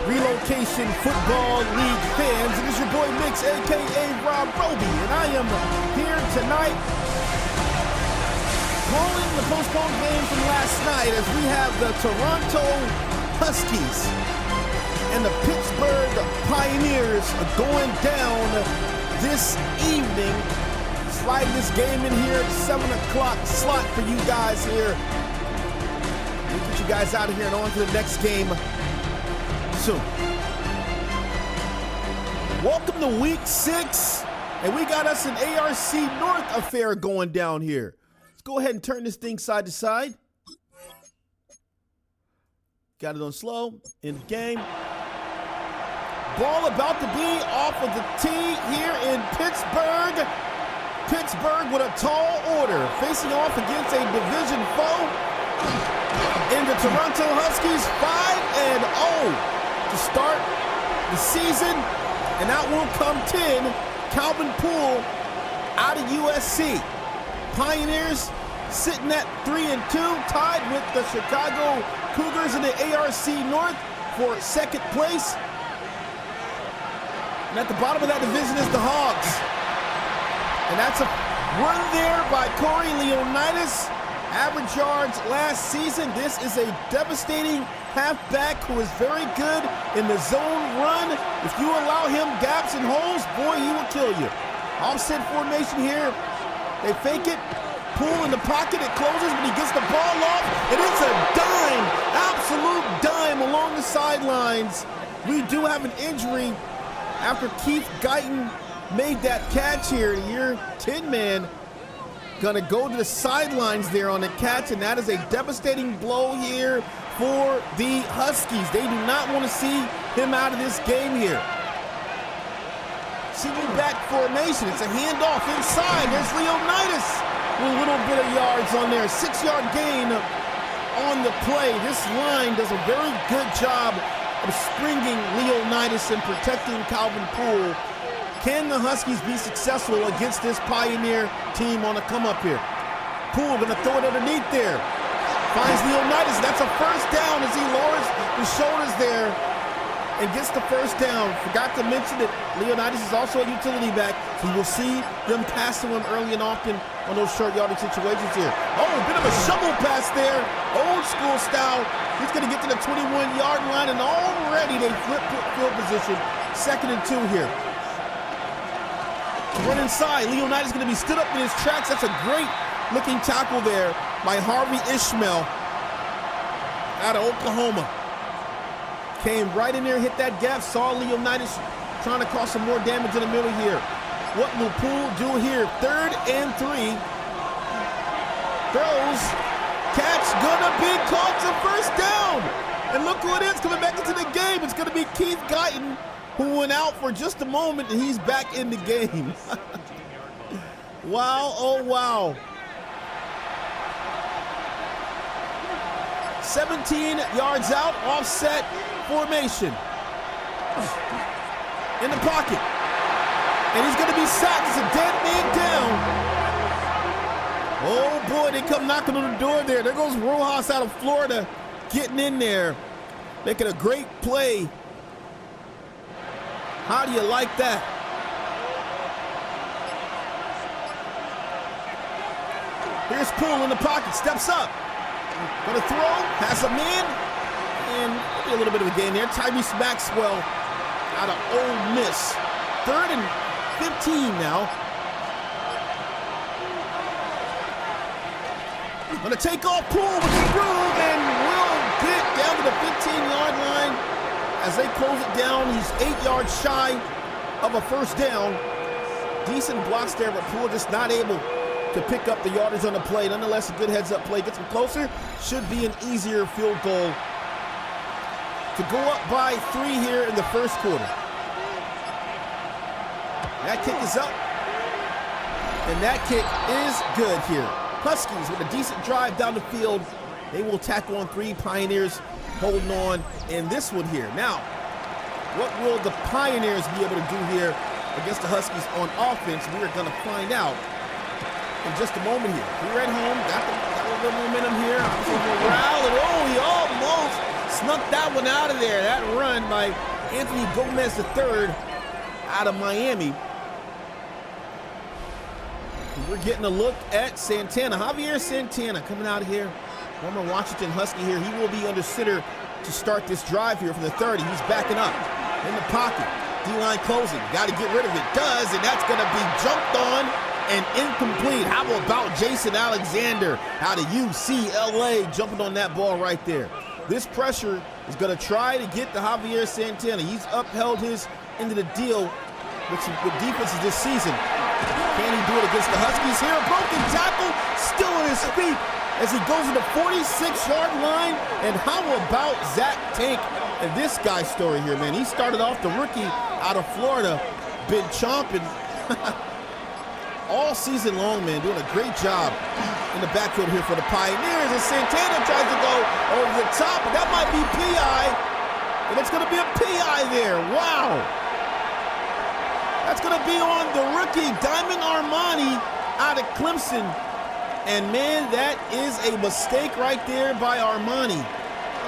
Relocation Football League fans. It is your boy Mix, aka Rob Roby, and I am here tonight calling the postponed game from last night as we have the Toronto Huskies and the Pittsburgh Pioneers going down this evening. Sliding this game in here at 7 o'clock slot for you guys here. We'll get you guys out of here and on to the next game soon. Welcome to week 6, and we got us an ARC North affair going down here. Let's go ahead and turn this thing side to side. Got it on slow in the game. Ball about to be off of the tee here in Pittsburgh. Pittsburgh with a tall order, facing off against a division foe in the Toronto Huskies, 5-0 to start the season, and out will come 10, Calvin Poole out of USC. Pioneers sitting at 3-2, tied with the Chicago Cougars in the ARC North for second place. And at the bottom of that division is the Hogs. And that's a run there by Corey Leonidas. Average yards last season. This is a devastating halfback who is very good in the zone run. If you allow him gaps and holes, boy, he will kill you. Offset formation here. They fake it. Poole in the pocket. It closes, but he gets the ball off. And it's a dime, absolute dime along the sidelines. We do have an injury after Keith Guyton made that catch here. Your 10-man gonna go to the sidelines there on the catch, and that is a devastating blow here for the Huskies. They do not want to see him out of this game here. Single back formation. It's a handoff inside. There's Leonidas with a little bit of yards on there. 6-yard gain on the play. This line does a very good job of springing Leonidas and protecting Calvin Poole. Can the Huskies be successful against this Pioneer team on the come up here? Poole gonna throw it underneath there. Finds Leonidas. That's a first down as he lowers his shoulders there and gets the first down. Forgot to mention that Leonidas is also a utility back, so you will see them passing him early and often on those short yardage situations here. Oh, a bit of a shovel pass there. Old school style. He's gonna get to the 21-yard line, and already they flip field position. 2nd and 2 here. Run inside. Leonidas is going to be stood up in his tracks. That's a great looking tackle there by Harvey Ishmael out of Oklahoma. Came right in there, hit that gap, saw Leonidas trying to cause some more damage in the middle here. What will Poole do here? 3rd and 3. Throws. Catch. Gonna be caught. Some first down. And look who it is coming back into the game. It's going to be Keith Guyton, who went out for just a moment, and he's back in the game. Wow, oh wow. 17 yards out, offset formation. In the pocket. And he's gonna be sacked. It's a dead man down. Oh boy, they come knocking on the door there. There goes Rojas out of Florida, getting in there, making a great play. How do you like that? Here's Poole in the pocket, steps up. Gonna throw, has a man, and maybe a little bit of a gain there. Tyrese Maxwell out of Ole Miss. 3rd and 15 now. Gonna take off Poole with the groove and will get down to the 15-yard line. As they close it down, he's 8 yards shy of a first down. Decent blocks there, but Poole just not able to pick up the yardage on the play. Nonetheless, a good heads-up play. Gets him closer. Should be an easier field goal to go up by 3 here in the first quarter. That kick is up, and that kick is good here. Huskies with a decent drive down the field. They will tackle on 3. Pioneers holding on in this one here. Now, what will the Pioneers be able to do here against the Huskies on offense? We are going to find out in just a moment here. We're at home, got a little momentum here. Obviously, morale, and oh, he almost snuck that one out of there. That run by Anthony Gomez III out of Miami. We're getting a look at Santana. Javier Santana coming out of here. Former Washington Husky here. He will be under center to start this drive here from the 30. He's backing up in the pocket. D-line closing. Got to get rid of it. Does, and that's going to be jumped on and incomplete. How about Jason Alexander out of UCLA jumping on that ball right there? This pressure is going to try to get to Javier Santana. He's upheld his end of the deal with defenses this season. Can he do it against the Huskies here? Broken tackle, still on his feet as he goes to the 46-yard line. And how about Zach Tank and this guy's story here, man? He started off the rookie out of Florida, been chomping all season long, man, doing a great job in the backfield here for the Pioneers. And Santana tries to go over the top, but that might be PI. And it's going to be a PI there. Wow. That's going to be on the rookie, Diamond Armani out of Clemson. And, man, that is a mistake right there by Armani.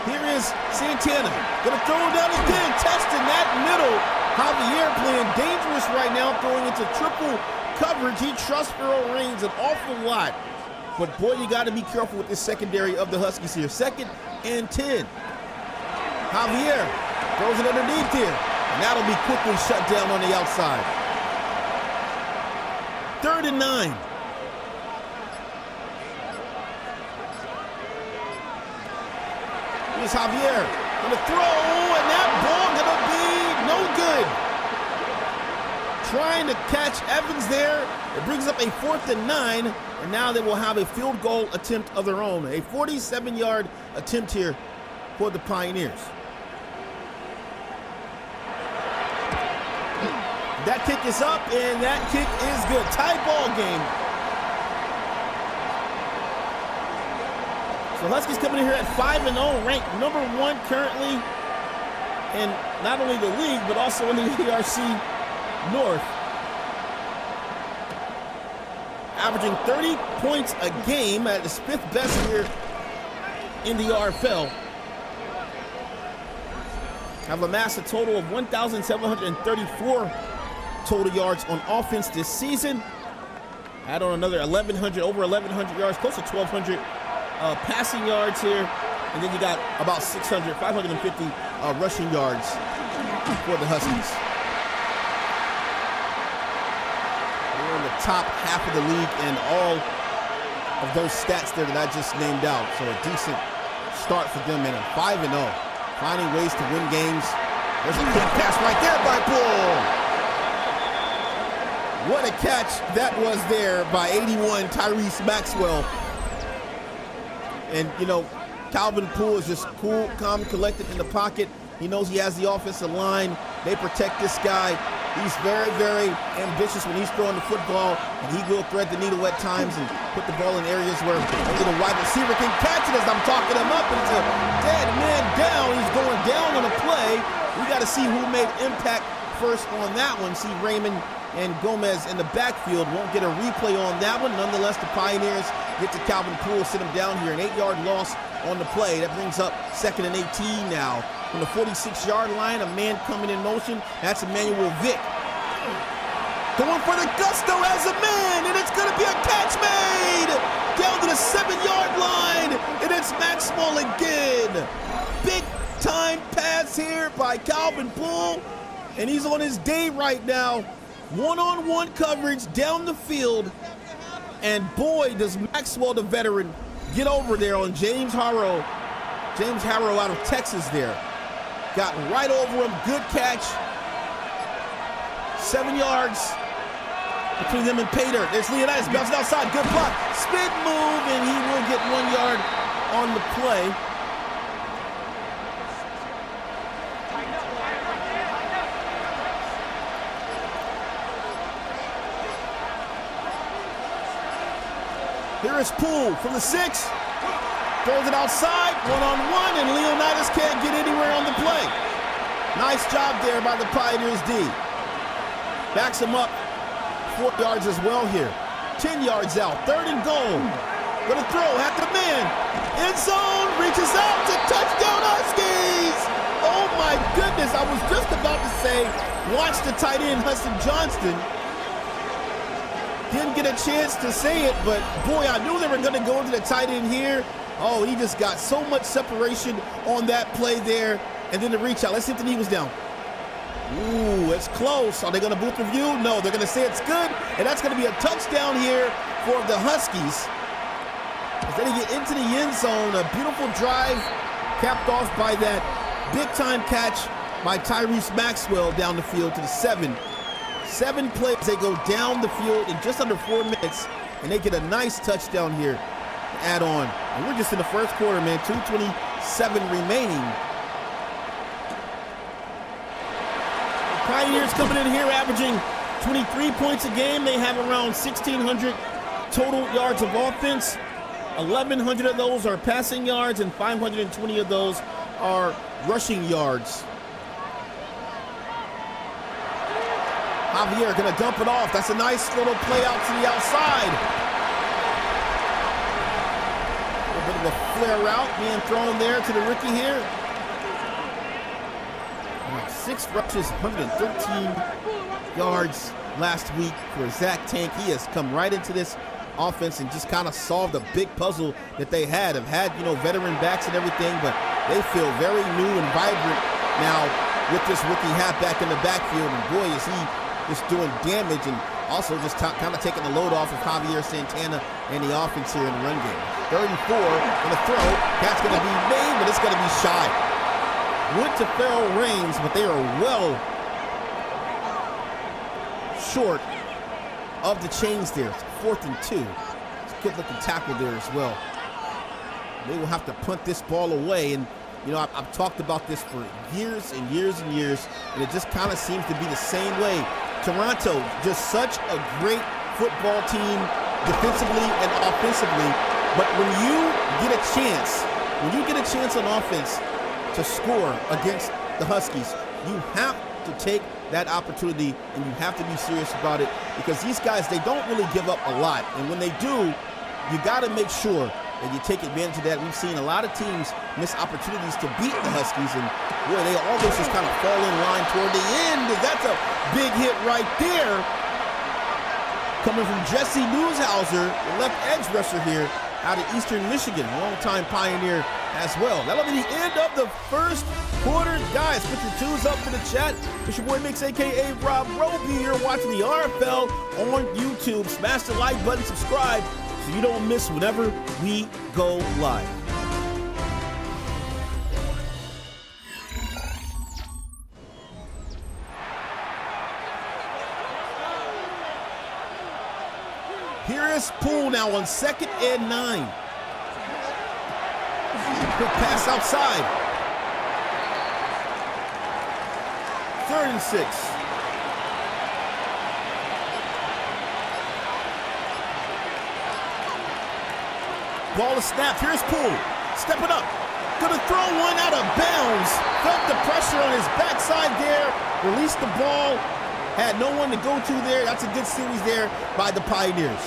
Here is Santana. Going to throw it down again, testing that middle. Javier playing dangerous right now, throwing into triple coverage. He trusts Earl Reigns an awful lot. But, boy, you got to be careful with this secondary of the Huskies here. 2nd and 10. Javier throws it underneath here. And that'll be quickly shut down on the outside. 3rd and 9. Here's Javier. Gonna throw, and that ball gonna be no good. Trying to catch Evans there. It brings up a 4th and 9, and now they will have a field goal attempt of their own. A 47-yard attempt here for the Pioneers. That kick is up, and that kick is good. Tie ball game. So Huskies coming in here at 5-0, ranked number 1 currently in not only the league, but also in the ERC North. Averaging 30 points a game at his 5th best here in the RFL. Have amassed a total of 1,734 total yards on offense this season. Add on another 1,100, over 1,100 yards, close to 1,200 passing yards here. And then you got about 550 rushing yards for the Huskies. They're in the top half of the league in all of those stats there that I just named out. So a decent start for them, and 5-0. Finding ways to win games. There's a quick pass right there by Bull. What a catch that was there by 81 Tyrese Maxwell. And, you know, Calvin Poole is just cool, calm, collected in the pocket. He knows he has the offensive line. They protect this guy. He's very, very ambitious when he's throwing the football, and he will thread the needle at times and put the ball in areas where only the wide receiver can catch it as I'm talking him up, and it's a dead man down. He's going down on a play. We got to see who made impact first on that one. See Raymond and Gomez in the backfield. Won't get a replay on that one. Nonetheless, the Pioneers get to Calvin Poole, sit him down here. An 8-yard loss on the play. That brings up 2nd and 18 now. From the 46-yard line, a man coming in motion. That's Emmanuel Vick. Going for the gusto as a man, and it's going to be a catch made down to the 7-yard line, and it's Maxwell again. Big time pass here by Calvin Poole, and he's on his day right now. One-on-one coverage down the field, and boy, does Maxwell, the veteran, get over there on James Harrow. James Harrow out of Texas there. Got right over him, good catch. 7 yards between them and pay dirt. There's Leonidas bouncing outside, good block. Spin move, and he will get 1 yard on the play. Here is Poole from the 6. Throws it outside, one-on-one, and Leonidas can't get anywhere on the play. Nice job there by the Pioneers D. Backs him up 4 yards as well here. 10 yards out, 3rd and goal. Gonna throw at the man. End zone, reaches out to touchdown Huskies. Oh my goodness, I was just about to say, watch the tight end, Hudson Johnston. Didn't get a chance to say it, but boy, I knew they were gonna go into the tight end here. Oh, he just got so much separation on that play there. And then the reach out. Let's see if the knee was down. Ooh, it's close. Are they gonna booth review? No, they're gonna say it's good. And that's gonna be a touchdown here for the Huskies. As they get into the end zone, a beautiful drive capped off by that big-time catch by Tyrese Maxwell down the field to the 7. 7 plays, they go down the field in just under 4 minutes, and they get a nice touchdown here to add on. And we're just in the first quarter, man, 2:27 remaining. The Pioneers coming in here averaging 23 points a game. They have around 1,600 total yards of offense. 1,100 of those are passing yards, and 520 of those are rushing yards. Javier gonna dump it off. That's a nice little play out to the outside. A little bit of a flare route being thrown there to the rookie here. 6 rushes, 113 yards last week for Zach Tank. He has come right into this offense and just kind of solved a big puzzle that they had. Have had, you know, veteran backs and everything, but they feel very new and vibrant now with this rookie halfback in the backfield. And boy, is he just doing damage and also just kind of taking the load off of Javier Santana and the offense here in the run game. 3rd and 4, gonna throw. Cat's gonna be made, but it's gonna be shy. Went to Farrell Reigns, but they are well short of the chains there. It's 4th and 2. It's a good looking tackle there as well. They will have to punt this ball away. And you know, I've talked about this for years and years and years, and it just kind of seems to be the same way. Toronto, just such a great football team defensively and offensively, but when you get a chance on offense to score against the Huskies, you have to take that opportunity and you have to be serious about it, because these guys, they don't really give up a lot, and when they do, you got to make sure that you take advantage of that. We've seen a lot of teams miss opportunities to beat the Huskies, and boy, they always just kind of fall in line toward the end. That's a big hit right there, coming from Jesse Newshauser, the left edge rusher here out of Eastern Michigan, a longtime Pioneer as well. That'll be the end of the first quarter. Guys, put your twos up for the chat. It's your boy Mix, a.k.a. Rob Roby. You're watching the RFL on YouTube. Smash the like button, subscribe, so you don't miss whenever we go live. Here is Poole now on 2nd and 9. Quick pass outside. 3rd and 6. Ball is snapped. Here's Poole. Stepping up. Gonna throw one out of bounds. Felt the pressure on his backside there. Released the ball. Had no one to go to there. That's a good series there by the Pioneers.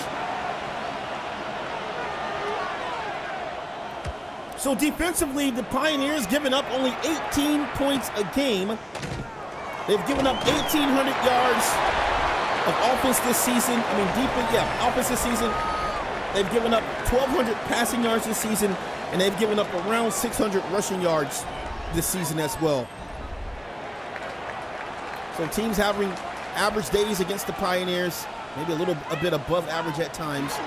So defensively, the Pioneers giving up only 18 points a game. They've given up 1,800 yards of offense this season. Offense this season. They've given up 1,200 passing yards this season, and they've given up around 600 rushing yards this season as well. So teams having average days against the Pioneers, maybe a bit above average at times.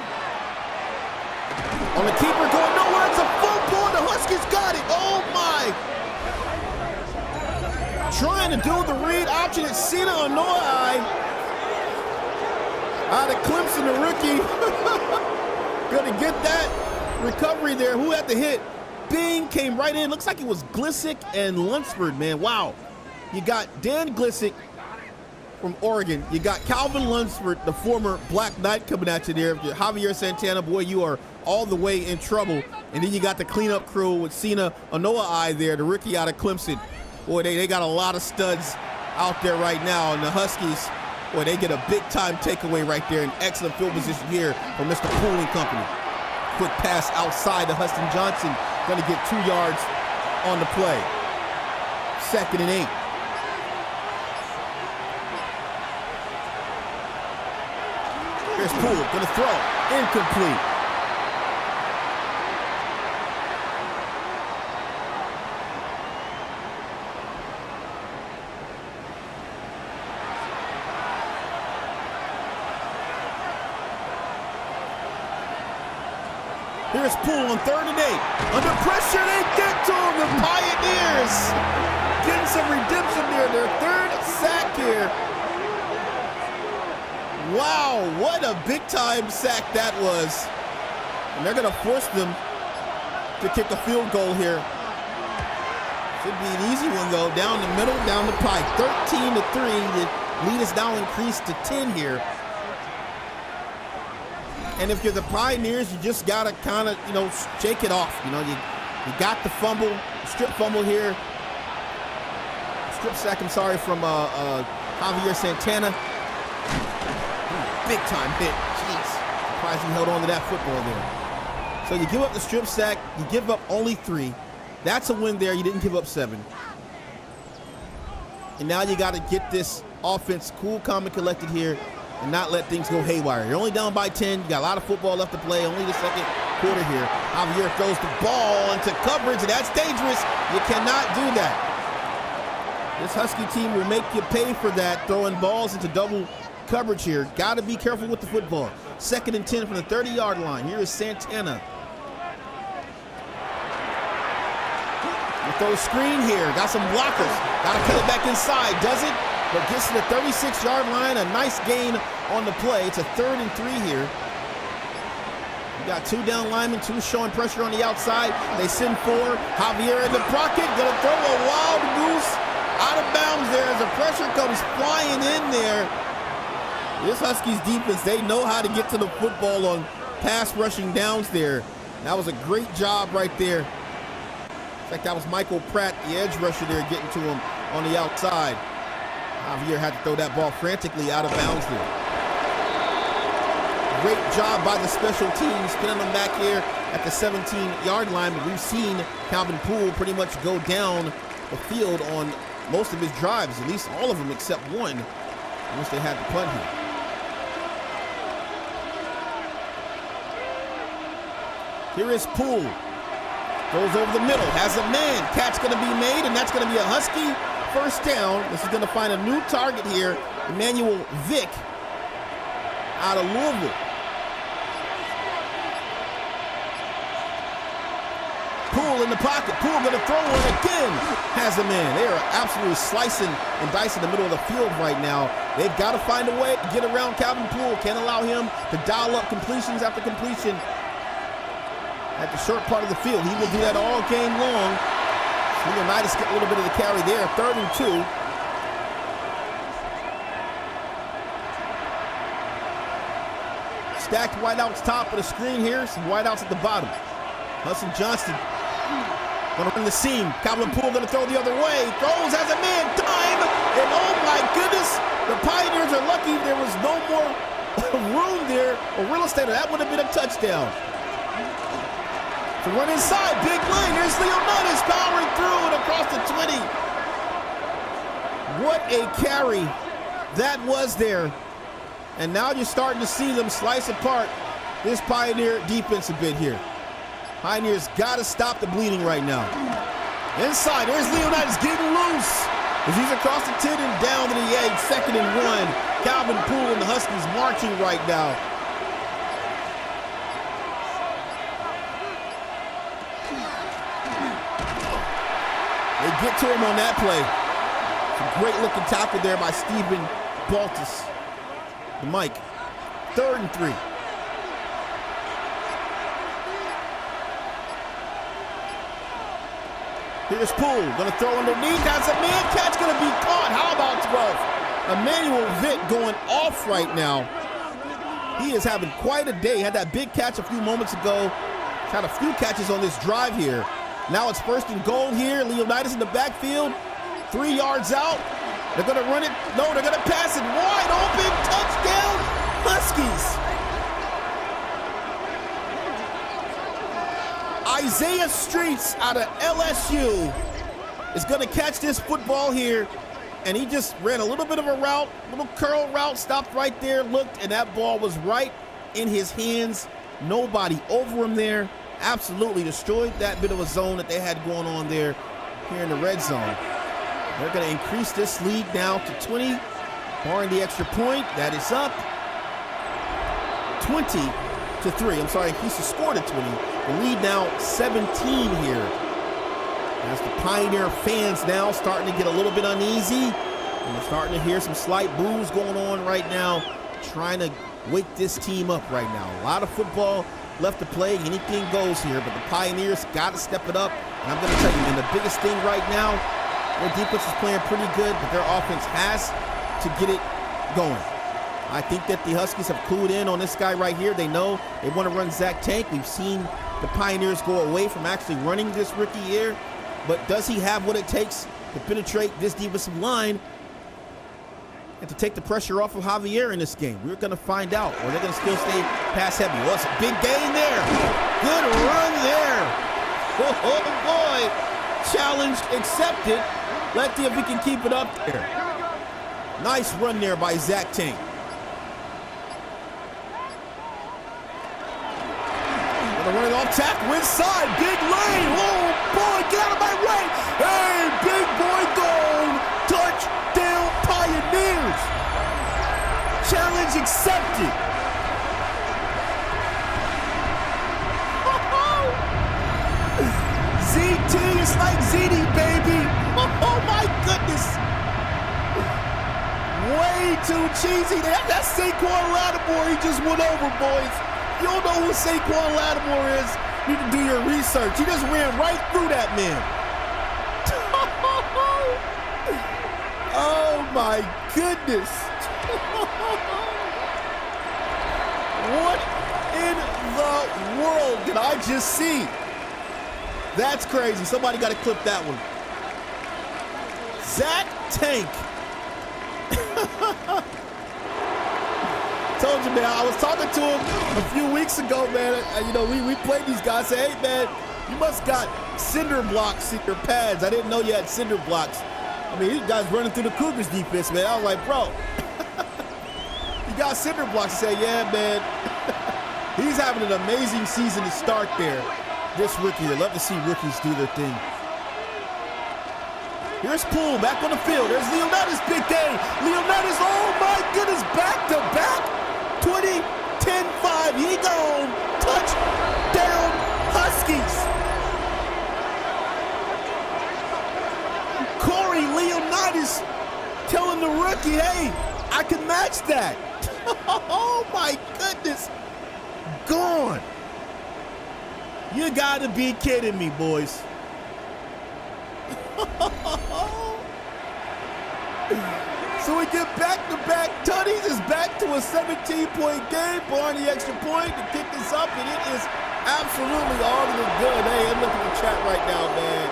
On the keeper, going nowhere. It's a full ball. The Huskies got it. Oh my! Trying to do the read option. It's Sina Onoai out of Clemson, the rookie. Gonna get that recovery there. Who had the hit? Bing came right in. Looks like it was Glissick and Lunsford, man. Wow. You got Dan Glissick from Oregon. You got Calvin Lunsford, the former Black Knight, coming at you there. Javier Santana, boy, you are all the way in trouble. And then you got the cleanup crew with Sina Onoai there, the rookie out of Clemson. Boy, they got a lot of studs out there right now. And the Huskies, boy, they get a big-time takeaway right there. An excellent field position here from Mr. Poole and company. quick pass outside to Huston Johnson. Going to get 2 yards on the play. 2nd and 8. Here's Poole, going to throw. Incomplete. Here's Poole on 3rd and 8. Under pressure, they get to him. The Pioneers getting some redemption there. Their 3rd sack here. Wow, what a big-time sack that was. And they're going to force them to kick a field goal here. Should be an easy one, though. Down the middle, down the pike. 13-3. The lead is now increased to 10 here. And if you're the Pioneers, you just got to kind of, shake it off. You got the fumble, strip fumble here. Strip sack, I'm sorry, from Javier Santana. Big time hit. Jeez. Surprised he held on to that football there. So you give up the strip sack, you give up only 3. That's a win there. You didn't give up 7. And now you got to get this offense cool, calm, and collected here and not let things go haywire. You're only down by 10. You got a lot of football left to play. Only the 2nd quarter here. Javier throws the ball into coverage, and that's dangerous. You cannot do that. This Husky team will make you pay for that, throwing balls into double coverage here. Got to be careful with the football. 2nd and 10 from the 30-yard line. Here is Santana. We'll throw a screen here. Got some blockers. Got to cut it back inside. Does it? But gets to the 36-yard line. A nice gain on the play. It's a 3rd and 3 here. You got 2 down linemen, 2 showing pressure on the outside. They send 4. Javier in the pocket. Gonna throw a wild goose out of bounds there as the pressure comes flying in there. This Huskies defense, they know how to get to the football on pass rushing downs there. That was a great job right there. In fact, that was Michael Pratt, the edge rusher there, getting to him on the outside. Javier had to throw that ball frantically out of bounds there. Great job by the special teams, pinning them back here at the 17-yard line. But we've seen Calvin Poole pretty much go down the field on most of his drives, at least all of them except one, in which they had to punt here. Here is Poole. Goes over the middle, has a man. Catch going to be made, and that's going to be a Husky first down. This is going to find a new target here, Emmanuel Vick out of Louisville. Poole in the pocket. Poole going to throw one again. Has a man. They are absolutely slicing and dicing the middle of the field right now. They've got to find a way to get around Calvin Poole. Can't allow him to dial up completions after completion at the short part of the field. He will do that all game long. Leonidas get a little bit of the carry there. 3rd and 2. Stacked wideouts top of the screen here. Some wideouts at the bottom. Huston Johnston gonna run the seam. Calvin Poole gonna throw the other way. Throws, has a man, time, and oh my goodness, the Pioneers are lucky there was no more room there or real estate. That would have been a touchdown. To run inside, big lane. There's Leonidas powering through and across the 20. What a carry that was there. And now you're starting to see them slice apart this Pioneer defense a bit here. Pioneers got to stop the bleeding right now. Inside, there's Leonidas getting loose as he's across the 10 and down to the edge. 2nd and 1. Calvin Poole and the Huskies marching right now. They get to him on that play. Some great looking tackle there by Stephen Baltus. The Mike. 3rd and 3. Here's Poole, gonna throw underneath, has a man catch, gonna be caught. How about 12? Emmanuel Vick going off right now. He is having quite a day. Had that big catch a few moments ago. Had a few catches on this drive here. Now it's 1st and goal here. Leonidas in the backfield, 3 yards out. They're gonna run it. No, they're gonna pass it wide open. Touchdown, Huskies. Isaiah Streets out of LSU is going to catch this football here. And he just ran a little bit of a route, little curl route, stopped right there, looked, and that ball was right in his hands. Nobody over him there. Absolutely destroyed that bit of a zone that they had going on there here in the red zone. They're going to increase this lead now to 20, barring the extra point. That is up 20-3. I'm sorry, increase the score to 20. The lead now 17 here. As the Pioneer fans now starting to get a little bit uneasy. And we're starting to hear some slight boos going on right now, trying to wake this team up right now. A lot of football left to play. Anything goes here, but the Pioneers got to step it up. And I'm going to tell you, man, the biggest thing right now, their defense is playing pretty good, but their offense has to get it going. I think that the Huskies have clued in on this guy right here. They know they want to run Zach Tank. We've seen the Pioneers go away from actually running this rookie here. But does he have what it takes to penetrate this defensive line and to take the pressure off of Javier in this game? We're going to find out. Or they're going to still stay pass heavy. Well, it's a big gain there. Good run there. Oh, boy. Challenge accepted. Let's see if we can keep it up there. Nice run there by Zach Tank. Running off tackle inside, big lane. Oh boy, get out of my way. Hey, big boy goal. Touchdown Pioneers. Challenge accepted. ZT is like ZD, baby. Oh my goodness. Way too cheesy. That's Saquon Lattimore. He just went over, boys. You don't know who Saquon Lattimore is, you need to do your research. He just ran right through that man. Oh my goodness. What in the world did I just see? That's crazy. Somebody got to clip that one. Zach Tank. Told you, man, I was talking to him a few weeks ago, man. You know, we played these guys. Say, hey, man, you must got cinder blocks in your pads. I didn't know you had cinder blocks. I mean, these guys running through the Cougars defense, man. I was like, bro, you got cinder blocks. I said, yeah, man. He's having an amazing season to start there. This rookie, I love to see rookies do their thing. Here's Poole back on the field. There's Leonidas, big game. Leonidas, oh my goodness, back to back. 20, 10, 5, he gone. Touchdown, Huskies. Corey Leonidas telling the rookie, hey, I can match that. Oh my goodness. Gone. You gotta be kidding me, boys. So we get back-to-back tutties. It's back to a 17-point game. Barring the extra point to kick this up, and it is absolutely all to the good. Hey, I'm looking at the chat right now, man.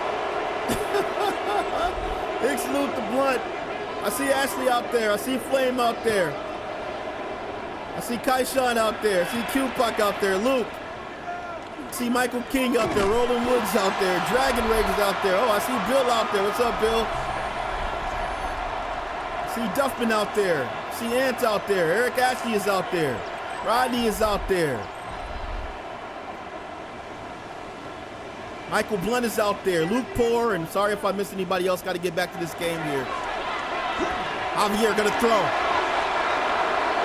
Big salute to Blunt. I see Ashley out there. I see Flame out there. I see Kaishan out there. I see Q-Puck out there. Luke. I see Michael King out there. Roland Woods out there. Dragon Rage is out there. Oh, I see Bill out there. What's up, Bill? See Duffman out there. See Ant out there. Eric Ashley is out there. Rodney is out there. Michael Blunt is out there. Luke Poor, and sorry if I missed anybody else. Got to get back to this game here. Javier gonna throw.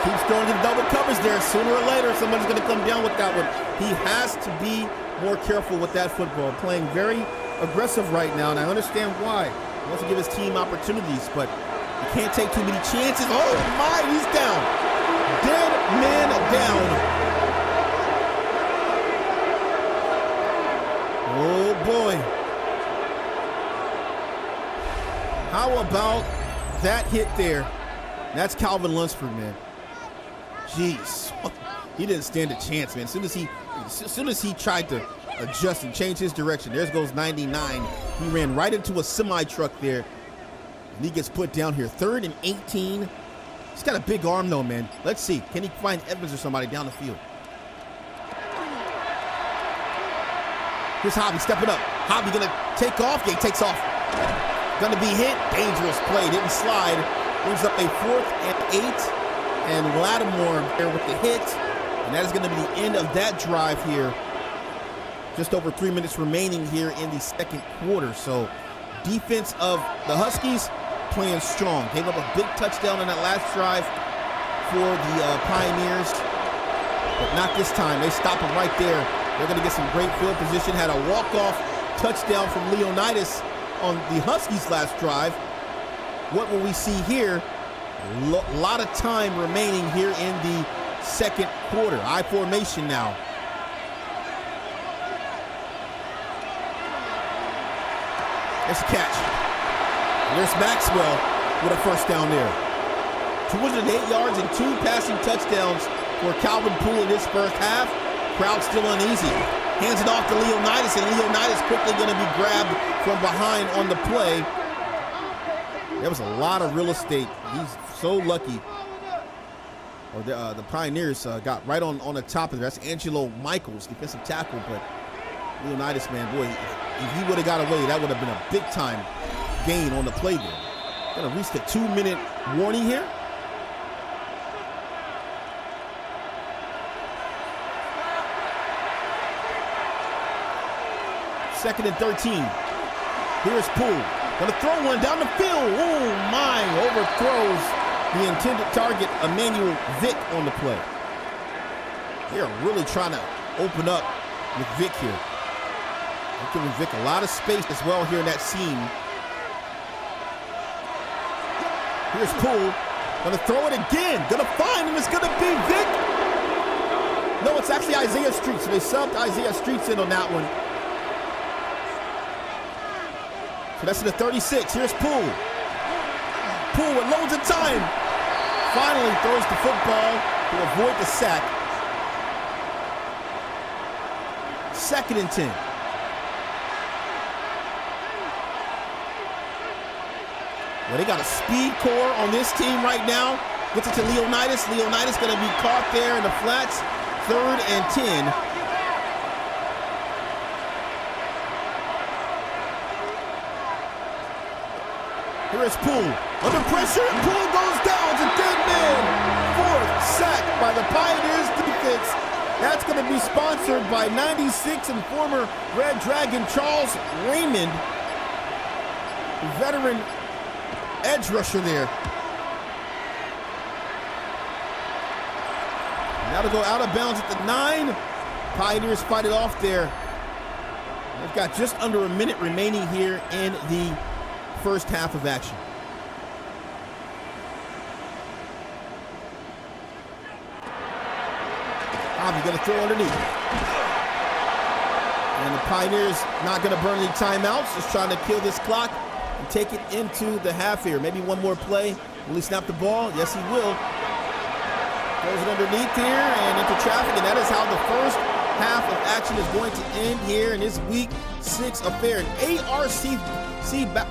Keeps throwing to the double coverage there. Sooner or later, somebody's gonna come down with that one. He has to be more careful with that football. Playing very aggressive right now, and I understand why. He wants to give his team opportunities, but you can't take too many chances. Oh my, he's down. Dead man down. Oh boy. How about that hit there? That's Calvin Lunsford, man. Jeez. He didn't stand a chance, man. As soon as he tried to adjust and change his direction, there goes 99. He ran right into a semi-truck there. And he gets put down here. 3rd and 18. He's got a big arm, though, man. Let's see. Can he find Evans or somebody down the field? Here's Hobby stepping up. Hobby gonna take off. Yeah, he takes off. Gonna be hit. Dangerous play. Didn't slide. Brings up a 4th and 8. And Lattimore there with the hit. And that is gonna be the end of that drive here. Just over 3 minutes remaining here in the second quarter. So defense of the Huskies playing strong. Gave up a big touchdown on that last drive for the Pioneers. But not this time. They stop him right there. They're going to get some great field position. Had a walk-off touchdown from Leonidas on the Huskies last drive. What will we see here? A lot of time remaining here in the second quarter. I formation now. There's a catch. And there's Maxwell with a first down there. 208 yards and 2 passing touchdowns for Calvin Poole in this first half. Crowd still uneasy. Hands it off to Leonidas, and Leonidas quickly going to be grabbed from behind on the play. There was a lot of real estate. He's so lucky. Or the Pioneers got right on the top of it. That's Angelo Michaels, defensive tackle. But Leonidas, man, boy, if he would have got away, that would have been a big-time gain on the play there. Going to reach the 2-minute warning here. Second and 13. Here's Poole. Gonna throw one down the field. Oh my, overthrows the intended target, Emmanuel Vick, on the play. They're really trying to open up with Vick here. They're giving Vick a lot of space as well here in that seam. Here's Poole. Gonna throw it again. Gonna find him. It's gonna be Vick. No, it's actually Isaiah Street. So they subbed Isaiah Streets in on that one. So that's to the 36. Here's Poole. Poole with loads of time. Finally throws the football to avoid the sack. 2nd and 10. Well, they got a speed core on this team right now. Gets it to Leonidas. Leonidas going to be caught there in the flats. 3rd and 10. Here's Poole. Under pressure, and Poole goes down to dead man. 4th sack by the Pioneers defense. That's going to be sponsored by 96 and former Red Dragon Charles Raymond, veteran edge rusher there. Now to go out of bounds at the 9. Pioneers fight it off there. They've got just under a minute remaining here in the first half of action. Hobby going to throw underneath. And the Pioneers not going to burn any timeouts, just trying to kill this clock and take it into the half here. Maybe one more play. Will he snap the ball? Yes, he will. Throws it underneath here and into traffic, and that is how the first half of action is going to end here in this Week 6 affair. An ARC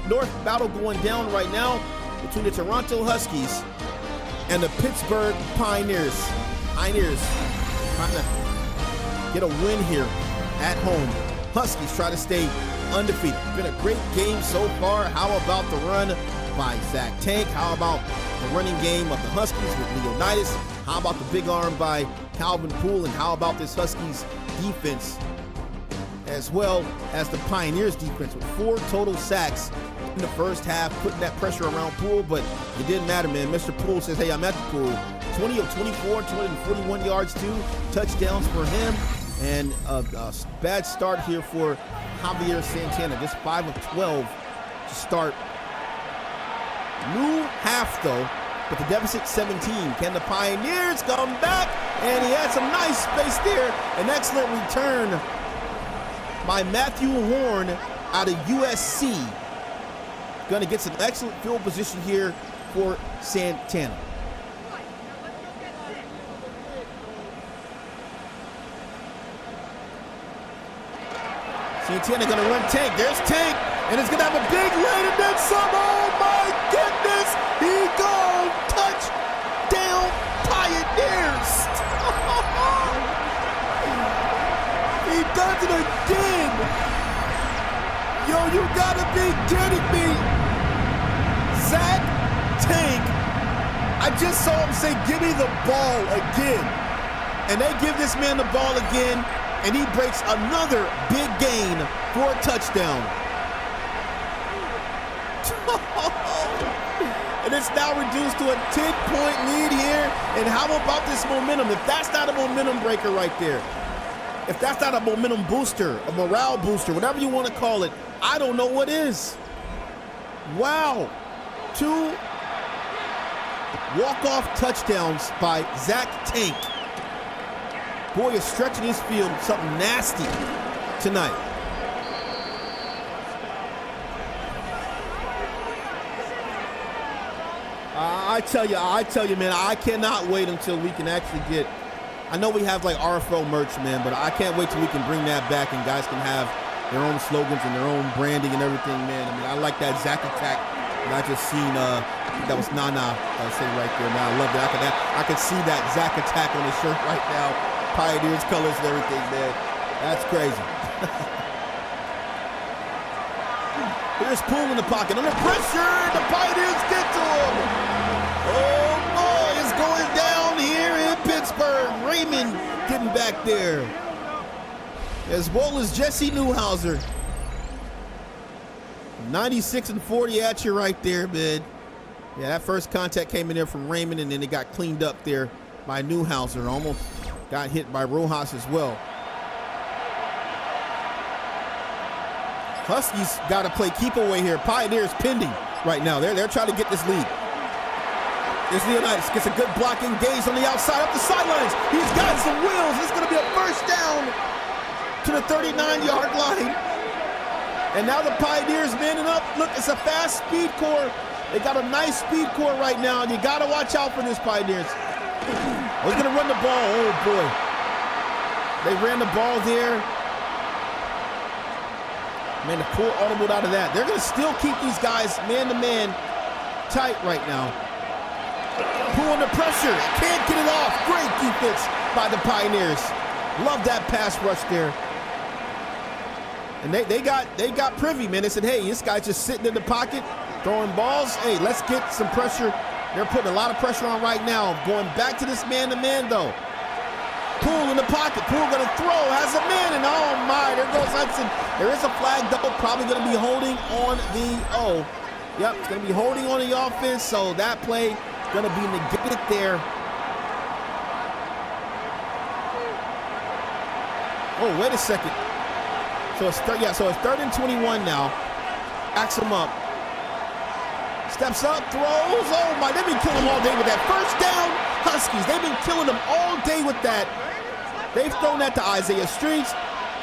North battle going down right now between the Toronto Huskies and the Pittsburgh Pioneers. Pioneers trying to get a win here at home. Huskies try to stay undefeated. Been a great game so far. How about the run by Zach Tank? How about the running game of the Huskies with Leonidas? How about the big arm by Calvin Poole? And how about this Huskies defense, as well as the Pioneers defense, with 4 total sacks in the first half, putting that pressure around Poole, but it didn't matter, man. Mr. Poole says, hey, I'm at the pool. 20 of 24, 241 yards, 2 touchdowns for him, and a bad start here for Javier Santana, just 5 of 12 to start. New half, though, but the deficit 17. Can the Pioneers come back? And he had some nice space there. An excellent return by Matthew Horn out of USC. Going to get some excellent field position here for Santana. Santana going to run Tank. There's Tank, and it's going to have a big lane and then some. Oh my goodness! He goes touchdown Pioneers. He does it again. you gotta be kidding me. Zach Tank, I just saw him say, give me the ball again. And they give this man the ball again, and he breaks another big gain for a touchdown. And it's now reduced to a 10-point lead here. And how about this momentum? If that's not a momentum breaker right there, if that's not a momentum booster, a morale booster, whatever you want to call it, I don't know what is. Wow. 2 walk-off touchdowns by Zach Tank. Boy is stretching his field something nasty tonight. I tell you, man, I cannot wait until we can actually get, I know we have like RFL merch, man, but I can't wait till we can bring that back and guys can have their own slogans and their own branding and everything, man. I mean, I like that Zach attack that I just seen, that was Nana, I say right there, man. I love that. I can see that Zach attack on his shirt right now. Pioneers colors and everything, man. That's crazy. Here's Poole in the pocket. Under pressure, the Pioneers get to him. Oh, boy, it's going down here in Pittsburgh. Raymond getting back there. As well as Jesse Newhouser. 96-40 at you right there, man. Yeah, that first contact came in there from Raymond, and then it got cleaned up there by Newhouser. Almost got hit by Rojas as well. Huskies got to play keep away here. Pioneers pending right now. They're trying to get this lead. There's Leonidas, gets a good block, engaged on the outside, up the sidelines. He's got some wheels. It's going to be a first down to the 39-yard line. And now the Pioneers manning up. Look, it's a fast speed core. They got a nice speed core right now, and you got to watch out for this, Pioneers. I was going to run the ball. Oh, boy. They ran the ball there. Man, the poor audible out of that. They're going to still keep these guys man-to-man tight right now. Poole under pressure. Can't get it off. Great defense by the Pioneers. Love that pass rush there. And they got privy, man. They said, hey, this guy's just sitting in the pocket, throwing balls. Hey, let's get some pressure. They're putting a lot of pressure on right now. Going back to this man-to-man, though. Poole in the pocket. Poole going to throw. Has a man, and oh, my. There goes Hudson. There is a flag, though. Probably going to be holding on the, yep, it's going to be holding on the offense, so that play going to be negated there. Oh, wait a second. So it's third and 21 now. Backs him up. Steps up, throws. Oh my, they've been killing him all day with that. First down, Huskies. They've been killing them all day with that. They've thrown that to Isaiah Streets.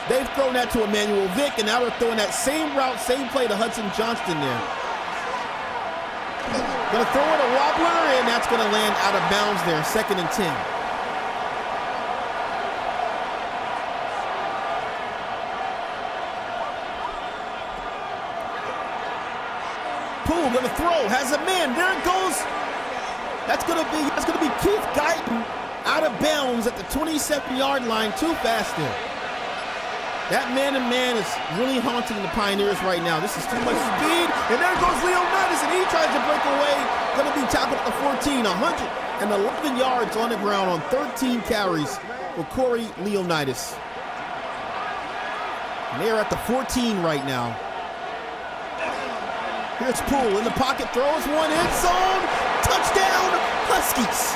They've thrown that to Emmanuel Vick, and now they're throwing that same route, same play to Hudson Johnston there. Gonna throw it a wobbler, and that's gonna land out of bounds there. 2nd and 10. Poole gonna throw, has a man, there it goes. That's gonna be Keith Guyton out of bounds at the 27-yard line. Too fast there. That man-to-man is really haunting the Pioneers right now. This is too much speed, and there goes Leonidas, and he tries to break away. Gonna be tackled at the 14, 111 yards on the ground on 13 carries for Corey Leonidas. And they are at the 14 right now. Here's Poole in the pocket, throws one, end zone, touchdown, Huskies.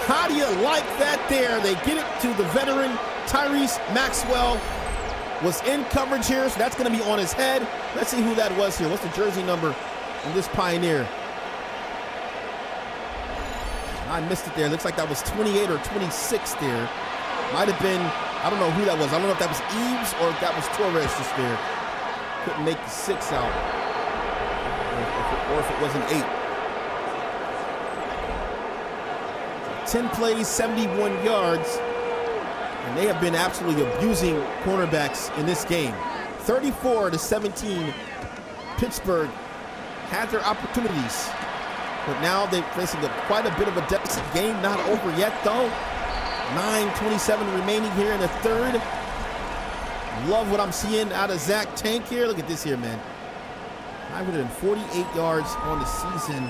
How do you like that there? They get it to the veteran, Tyrese Maxwell was in coverage here, so that's gonna be on his head. Let's see who that was here. What's the jersey number on this Pioneer? I missed it there. Looks like that was 28 or 26 there. Might have been, I don't know who that was. I don't know if that was Eves or if that was Torres just there. Couldn't make the 6 out. Or if it was an 8. 10 plays, 71 yards. And they have been absolutely abusing cornerbacks in this game. 34-17. Pittsburgh had their opportunities. But now they're facing quite a bit of a deficit. Game not over yet, though. 9:27 remaining here in the third. Love what I'm seeing out of Zach Tank here. Look at this here, man. 548 yards on the season.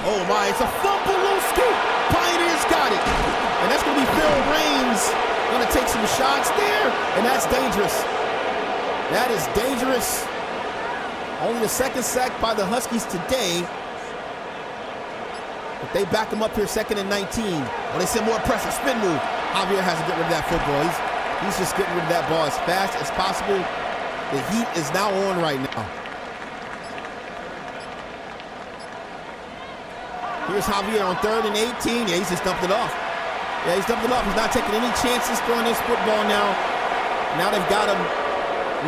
Oh my, it's a fumble, little scoop. Pioneers got it. And that's gonna be Phil Raines. Gonna take some shots there, and that's dangerous. That is dangerous. Only the second sack by the Huskies today. But they back him up here, 2nd and 19. Well, they send more pressure, spin move. Javier has to get rid of that football. He's just getting rid of that ball as fast as possible. The heat is now on right now. Here's Javier on 3rd and 18. Yeah, he's just dumped it off. Yeah, he's dumped it off. He's not taking any chances throwing this football now. Now they've got him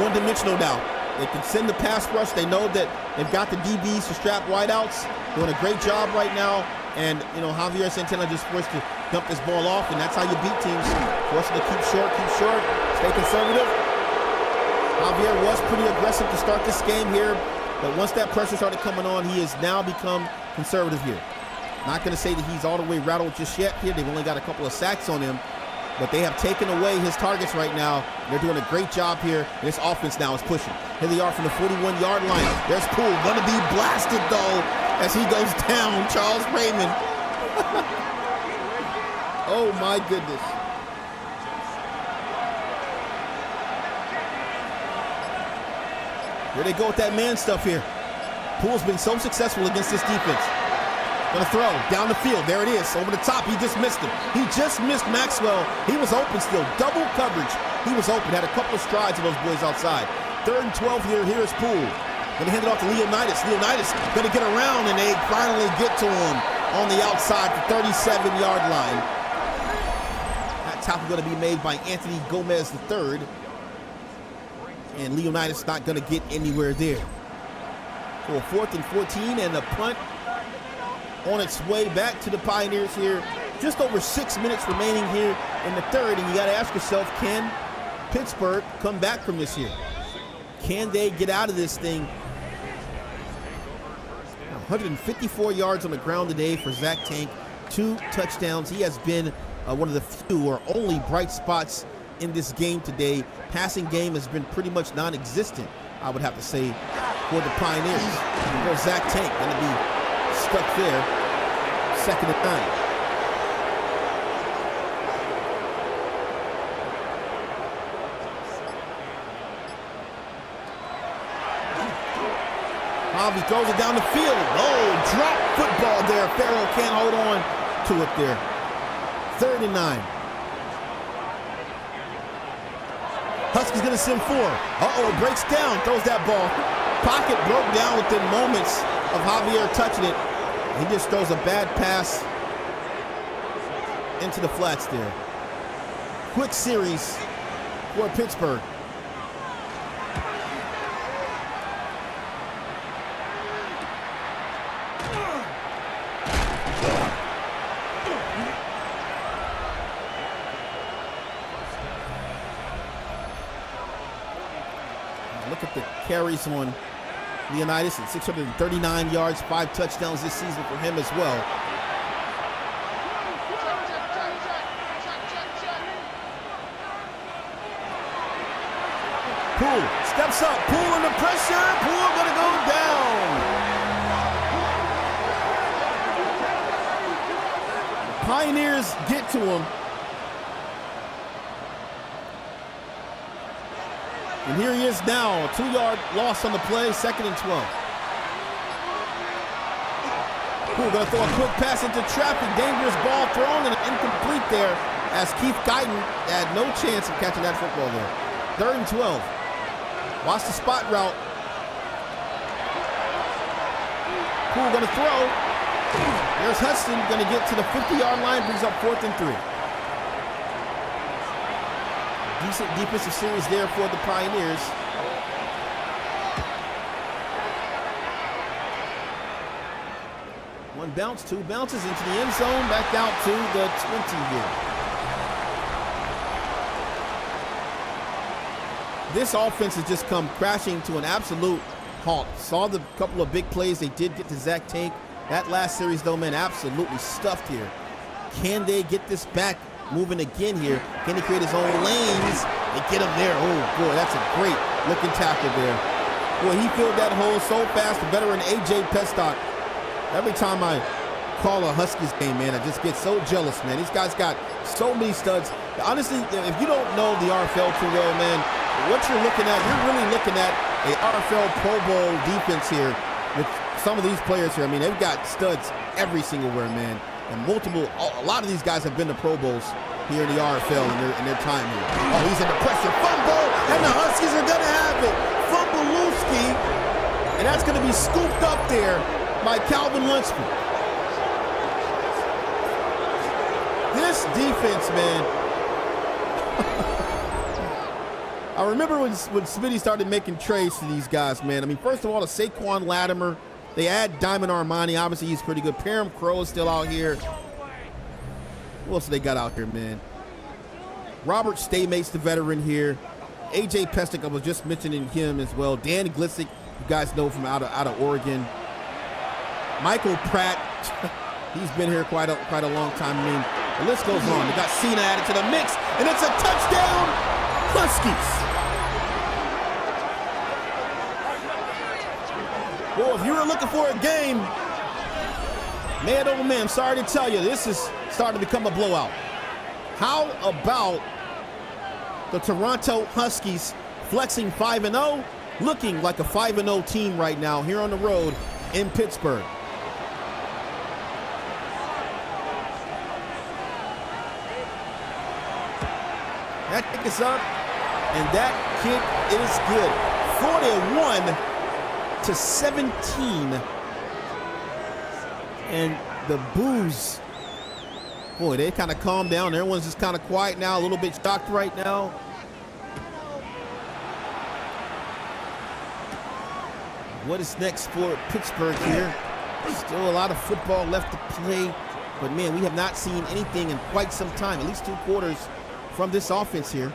one-dimensional now. They can send the pass rush. They know that they've got the DBs to strap wideouts. Doing a great job right now. And, you know, Javier Santana just forced to dump this ball off, and that's how you beat teams. Force them to keep short, stay conservative. Javier was pretty aggressive to start this game here, but once that pressure started coming on, he has now become conservative here. Not going to say that he's all the way rattled just yet here. They've only got a couple of sacks on him, but they have taken away his targets right now. They're doing a great job here. And this offense now is pushing. Here they are from the 41-yard line. There's Poole, going to be blasted though as he goes down. Charles Raymond. Oh my goodness. Here they go with that man stuff here. Poole's been so successful against this defense. Gonna throw down the field. There it is. Over the top. He just missed him. He just missed Maxwell. He was open still. Double coverage. He was open. Had a couple of strides of those boys outside. 3rd and 12 here. Here's Poole. Gonna hand it off to Leonidas. Leonidas gonna get around, and they finally get to him on the outside, the 37-yard line. That tackle gonna be made by Anthony Gomez III. And Leonidas not gonna get anywhere there. For a 4th and 14 and a punt on its way back to the Pioneers here. Just over 6 minutes remaining here in the 3rd, and you got to ask yourself, can Pittsburgh come back from this here? Can they get out of this thing? 154 yards on the ground today for Zach Tank, 2 touchdowns. He has been one of the few or only bright spots in this game today. Passing game has been pretty much non-existent, I would have to say, for the Pioneers. Well, Zach Tank going to be stuck there, 2nd and 9. Javi throws it down the field. Oh, drop football there. Farrell can't hold on to it there. 3rd and 9. Huskies gonna send 4. Uh-oh, breaks down, throws that ball. Pocket broke down within moments of Javier touching it. He just throws a bad pass into the flats there. Quick series for Pittsburgh. Look at the carries on Leonidas at 639 yards, 5 touchdowns this season for him as well. Poole steps up, Poole under pressure, Poole gonna go down. The Pioneers get to him. And here he is now, a 2-yard loss on the play, 2nd and 12. Poole gonna throw a quick pass into traffic, dangerous ball thrown and incomplete there as Keith Guyton had no chance of catching that football there. 3rd and 12. Watch the spot route. Poole gonna throw. There's Hudson gonna get to the 50-yard line, brings up 4th and 3. Decent defensive series there for the Pioneers. One bounce, 2 bounces into the end zone, back out to the 20 here. This offense has just come crashing to an absolute halt. Saw the couple of big plays they did get to Zach Tank. That last series, though, man, absolutely stuffed here. Can they get this back moving again here? Can he create his own lanes and get him there? Oh, boy, that's a great looking tackle there. Boy, he filled that hole so fast. The veteran A.J. Pestock. Every time I call a Huskies game, man, I just get so jealous, man. These guys got so many studs. Honestly, if you don't know the RFL too well, man, what you're looking at, you're really looking at a RFL Pro Bowl defense here with some of these players here. I mean, they've got studs every single where, man. And a lot of these guys have been to Pro Bowls here in the RFL in their time here. Oh, he's under pressure. Fumble, and the Huskies are going to have it. Fumbleowski, and that's going to be scooped up there by Calvin Lunsford. This defense, man. I remember when Smitty started making trades to these guys, man. I mean, first of all, the Saquon Latimer. They add Diamond Armani. Obviously, he's pretty good. Parham Crow is still out here. Who else they got out there, man? Robert Staymate's the veteran here. A.J. Pestic, I was just mentioning him as well. Dan Glissick, you guys know from out of Oregon. Michael Pratt, he's been here quite a long time. I mean, the list goes on. They got Cena added to the mix, and it's a touchdown, Huskies. Well, if you were looking for a game, man, oh man, I'm sorry to tell you, this is starting to become a blowout. How about the Toronto Huskies flexing 5-0, looking like a 5-0 team right now here on the road in Pittsburgh? That kick is up, and that kick is good. 41-17, and the boos, boy, they kind of calmed down. Everyone's just kind of quiet now, a little bit shocked right now. What is next for Pittsburgh here? Still a lot of football left to play, but man, we have not seen anything in quite some time, at least 2 quarters from this offense here,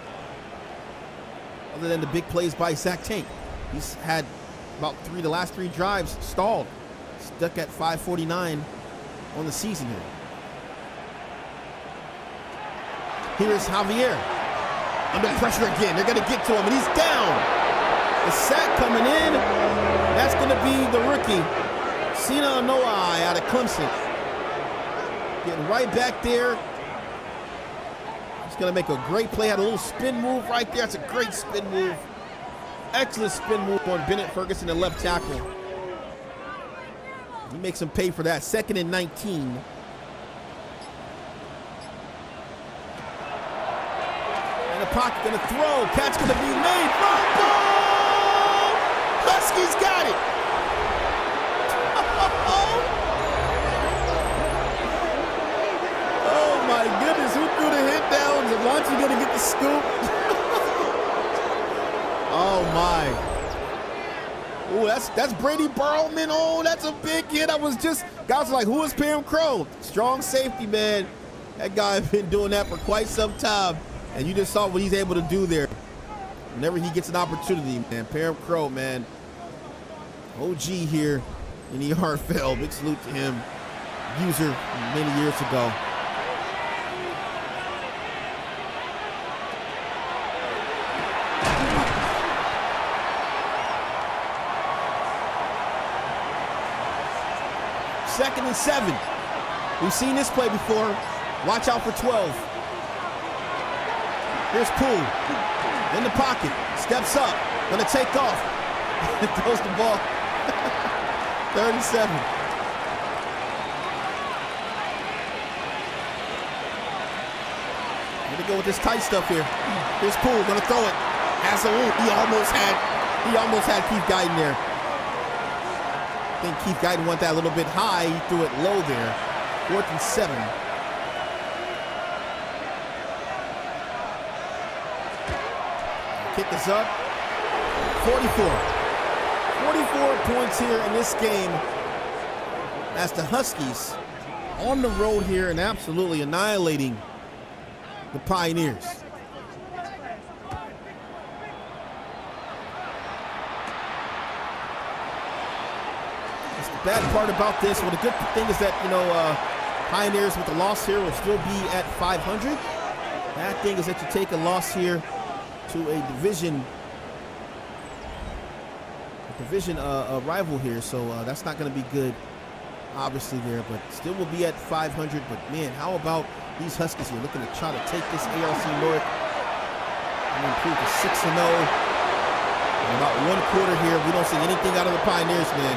other than the big plays by Zach Tank. He's had about the last 3 drives stalled, stuck at 549 on the season here. Here is Javier under pressure again. They're going to get to him, and he's down. The sack coming in. That's going to be the rookie, Sina Noai out of Clemson. Getting right back there. He's going to make a great play. Had a little spin move right there. That's a great spin move. Excellent spin move on Bennett Ferguson, the left tackle. He makes him pay for that. 2nd and 19. In the pocket, gonna throw. Catch gonna be made. Fumble! Huskies got it. Oh my goodness, who threw the hit down? Is Launchie gonna get the scoop? Oh my. Oh, that's Brady Burlman. Oh, that's a big hit. Guys were like, who is Parham Crow? Strong safety, man. That guy has been doing that for quite some time. And you just saw what he's able to do there. Whenever he gets an opportunity, man. Parham Crow, man. OG here in the RFL. Big salute to him. User many years ago. Second and 7. We've seen this play before. Watch out for 12. Here's Poole in the pocket. Steps up. Gonna take off. Throws the ball. 37. Gonna go with this tight stuff here. Here's Poole. Gonna throw it. Has a loop. He almost had Keith Guyton there. I think Keith Guyton went that a little bit high. He threw it low there. 4th and 7. Kick is up. 44. 44 points here in this game as the Huskies on the road here and absolutely annihilating the Pioneers. The bad part about this, well, the good thing is that, Pioneers with the loss here will still be at 500. Bad thing is that you take a loss here to a division rival here, so that's not going to be good, obviously, there, but still will be at 500. But man, how about these Huskies here looking to try to take this ARC North and improve to 6-0. In about one quarter here, we don't see anything out of the Pioneers, man.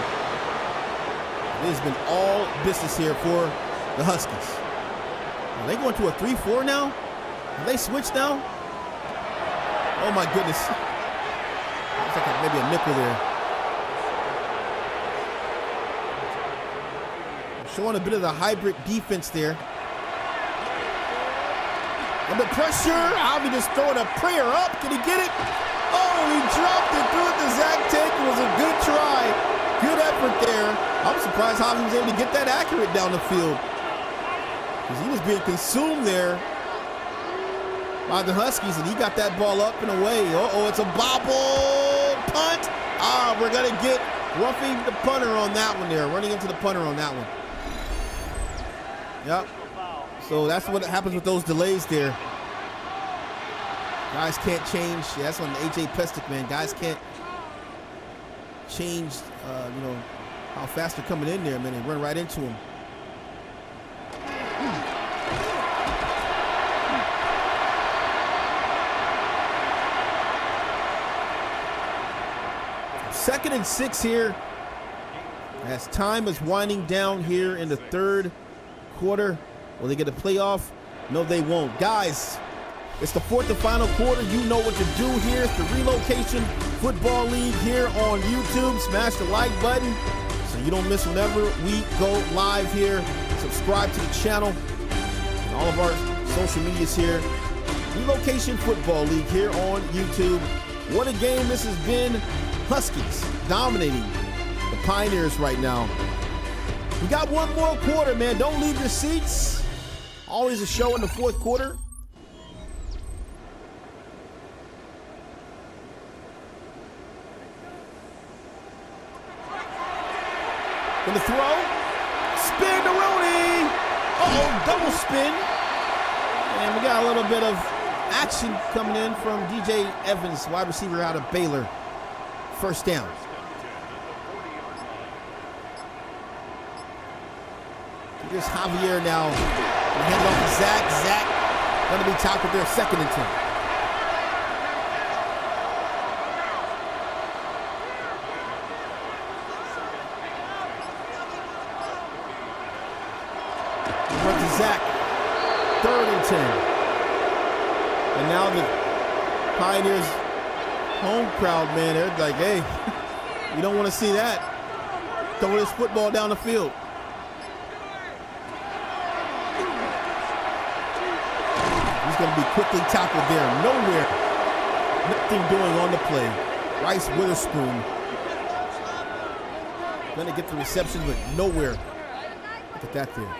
It has been all business here for the Huskies. Are they going to a 3-4 now? Have they switched now? Oh my goodness. Looks like maybe a nickel there. Showing a bit of the hybrid defense there. Under pressure, Javi just throwing a prayer up. Can he get it? Oh, he dropped it, threw it to Zach Tank. It was a good try. Good effort there. I'm surprised Javi was able to get that accurate down the field, because he was being consumed there by the Huskies, and he got that ball up and away. Uh-oh, it's a bobble punt. We're going to get roughing the punter on that one there, running into the punter on that one. Yep. So that's what happens with those delays there. Guys can't change. Yeah, that's on the AJ Pestic, man. Guys can't change, how fast they're coming in there, man. They run right into him. Second and 6 here as time is winding down here in the third quarter. Will they get a playoff? No, they won't. Guys, it's the fourth and final quarter. You know what to do here. It's the Relocation Football League here on YouTube. Smash the like button so you don't miss whenever we go live here. Subscribe to the channel and all of our social medias here. Relocation Football League here on YouTube. What a game this has been. Huskies dominating the Pioneers right now. We got one more quarter, man. Don't leave your seats. Always a show in the fourth quarter. Gonna throw. Spin to Rooney. Uh-oh, double spin. And we got a little bit of action coming in from DJ Evans, wide receiver out of Baylor. First down. Here's Javier now. Hand it off to Zach. Zach going to be tackled there, 2nd and 10. Run to Zach. 3rd and 10. And now the Pioneers home crowd, man, they're like, hey, we don't want to see that. Throw this football down the field. He's going to be quickly tackled there. Nowhere. Nothing doing on the play. Rice Witherspoon going to get the reception, but nowhere. Look at that there.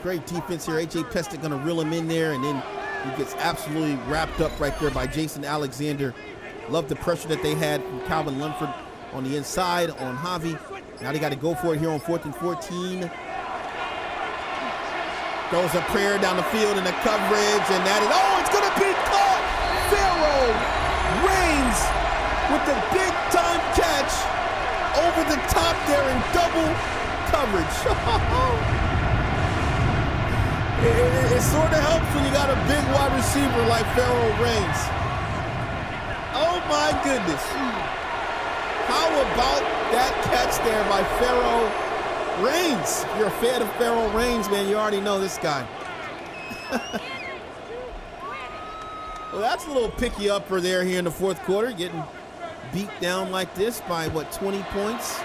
Great defense here. AJ Pestic going to reel him in there, and then he gets absolutely wrapped up right there by Jason Alexander. Love the pressure that they had from Calvin Lumford on the inside on Javi. Now they got to go for it here on 4th and 14. Throws a prayer down the field in the coverage, and that is, it's going to be caught. Pharaoh Reigns with the big time catch over the top there in double coverage. It sort of helps when you got a big wide receiver like Pharaoh Reigns. Oh my goodness. How about that catch there by Pharaoh Reigns? If you're a fan of Pharaoh Reigns, man, you already know this guy. Well, that's a little picky upper there here in the fourth quarter, getting beat down like this by, 20 points?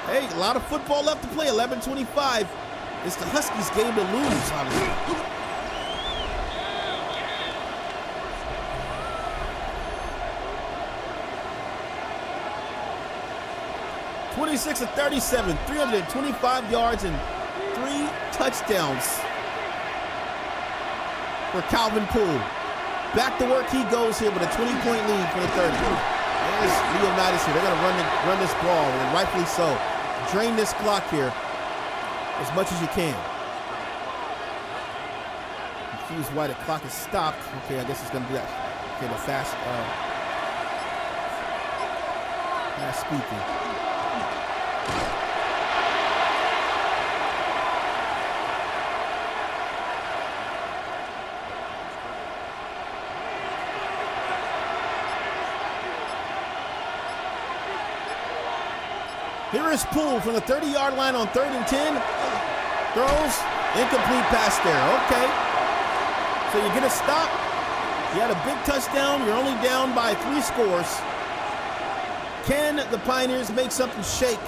Hey, a lot of football left to play, 11-25. It's the Huskies' game to lose, obviously. 26-37, 325 yards and 3 touchdowns for Calvin Poole. Back to work he goes here with a 20-point lead for the 30. There's Leonidas here. They're going to run this ball, and rightfully so. drain this clock here as much as you can. Confused why the clock is stopped. Okay, I guess it's gonna do that. Okay, the fast speed thing. Here is Poole from the 30-yard line on 3rd and 10. Throws, incomplete pass there. Okay. So you get a stop. You had a big touchdown. You're only down by 3 scores. Can the Pioneers make something shake?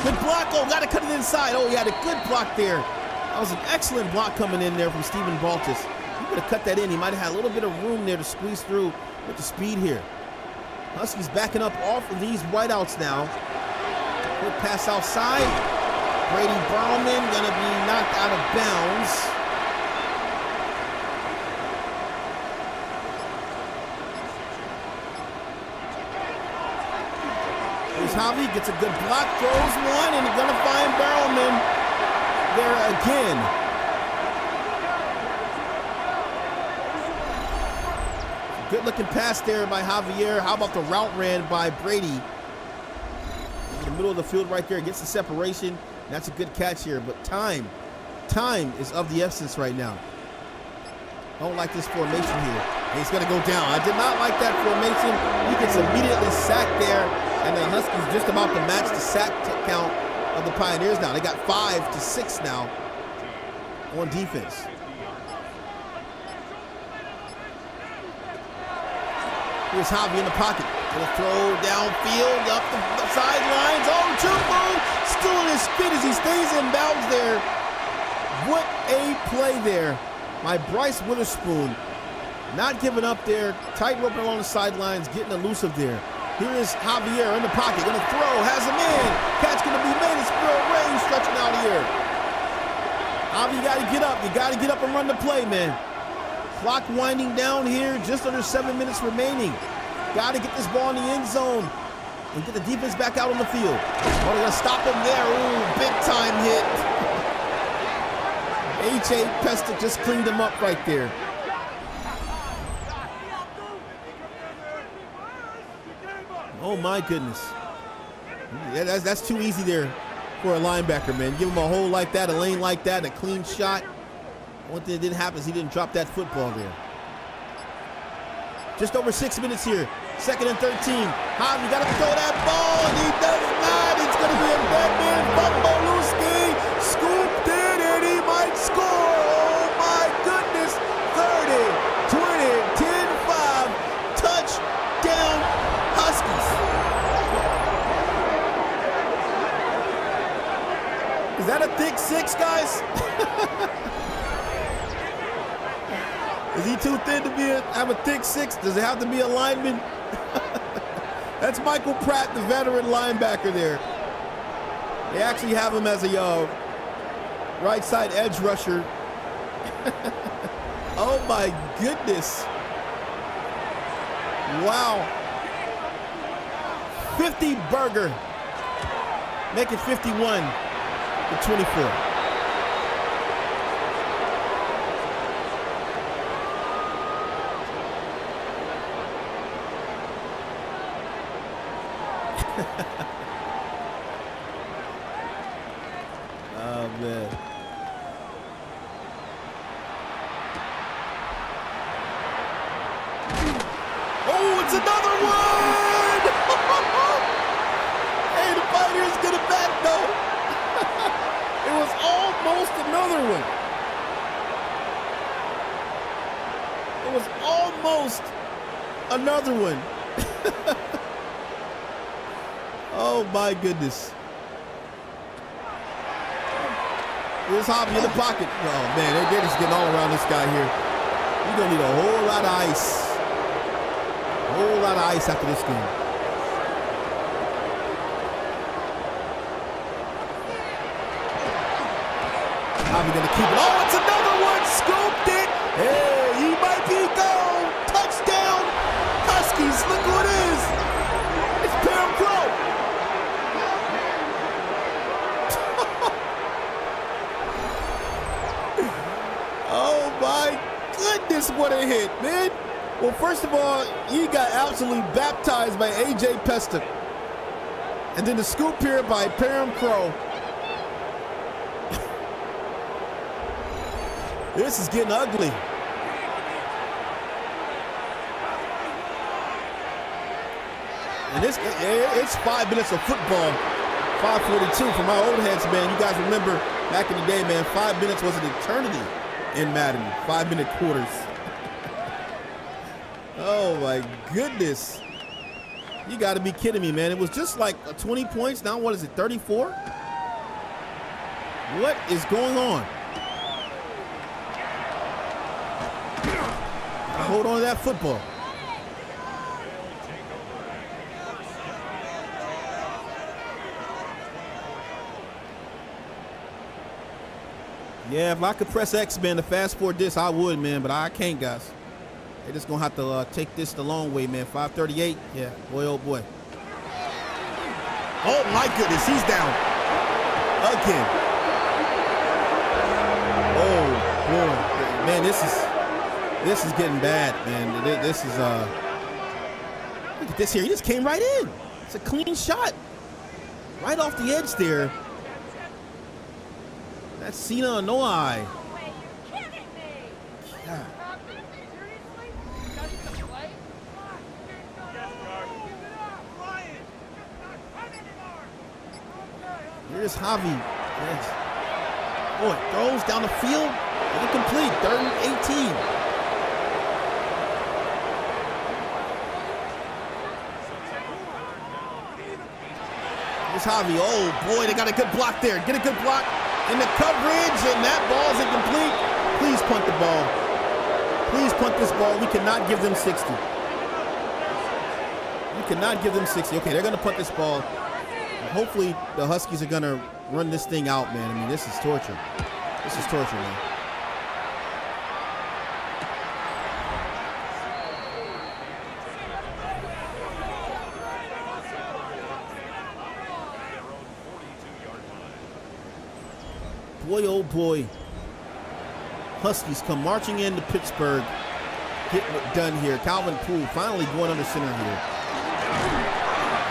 Good block. Oh, got to cut it inside. Oh, he had a good block there. That was an excellent block coming in there from Stephen Baltus. He could have cut that in. He might have had a little bit of room there to squeeze through with the speed here. Huskies backing up off of these wideouts now. Quick pass outside. Brady Berlman gonna be knocked out of bounds. Here's Javi, gets a good block, throws one, and he's gonna find Berlman there again. Good looking pass there by Javier. How about the route ran by Brady? In the middle of the field right there, gets the separation. That's a good catch here, but time is of the essence right now. I don't like this formation here. And he's gonna go down. I did not like that formation. He gets immediately sacked there, and the Huskies just about to match the sack count of the Pioneers now. They got 5 to 6 now on defense. Here's Javi in the pocket. Gonna throw downfield, up the sidelines. Oh, Jumbo still in his feet as he stays in bounds there. What a play there by Bryce Witherspoon. Not giving up there. Tight rope along the sidelines, getting elusive there. Here is Javier in the pocket. Gonna throw, has him in. Catch gonna be made. It's Phil Ray stretching out here. Javi, you gotta get up. You gotta get up and run the play, man. Clock winding down here, just under 7 minutes remaining. Got to get this ball in the end zone and get the defense back out on the field. Oh, they're going to stop him there. Ooh, big time hit. H.A. Pesta just cleaned him up right there. Oh, my goodness. Yeah, that's too easy there for a linebacker, man. Give him a hole like that, a lane like that, a clean shot. One thing that didn't happen is he didn't drop that football there. Just over 6 minutes here. 2nd and 13. Javi got to throw that ball, and he does not. It's going to be a dead man. Bumbolewski scooped in, and he might score. Oh, my goodness. 30, 20, 10-5. Touchdown, Huskies. Is that a thick 6, guys? Is he too thin to have a thick 6? Does it have to be a lineman? That's Michael Pratt, the veteran linebacker there. They actually have him as a right side edge rusher. Oh my goodness. Wow. 50 burger. Make it 51 to 24. Oh, man. Oh, it's another one! Hey, the Pioneers get it back, though. It was almost another one. It was almost another one. Oh, my goodness. Here's Javi in the pocket. Oh, man, they're just getting all around this guy here. You're going to need a whole lot of ice. A whole lot of ice after this game. Javi going to keep it. Oh, it's another one. Scooped it. Hey, he might be gone. Touchdown, what a hit, man. Well, first of all, he got absolutely baptized by A.J. Pesta. And then the scoop here by Parham Crow. This is getting ugly. And it's 5 minutes of football. 5:42 for my old heads, man. You guys remember back in the day, man, 5 minutes was an eternity in Madden. 5-minute quarters. Oh my goodness. You got to be kidding me, man. It was just like 20 points. Now what is it, 34? What is going on? Hold on to that football. Yeah, if I could press X, man, to fast forward this, I would, man, but I can't, guys. They're just going to have to take this the long way, man. 5:38. Yeah, boy, oh, boy. Oh, my goodness, he's down. Again. Oh, boy. Man, this is getting bad, man. This is, look at this here. He just came right in. It's a clean shot. Right off the edge there. That's Cena Noai. Yeah. Here's Javi. Yes. Oh, it throws down the field. Incomplete. 3rd and 18. Here's Javi. Oh, boy, they got a good block there. Get a good block in the coverage, and that ball's incomplete. Please punt the ball. Please punt this ball. We cannot give them 60. We cannot give them 60. Okay, they're going to punt this ball. Hopefully the Huskies are going to run this thing out, man. I mean, this is torture. This is torture, man. Boy, oh boy. Huskies come marching into Pittsburgh. Getting it done here. Calvin Poole finally going under center here.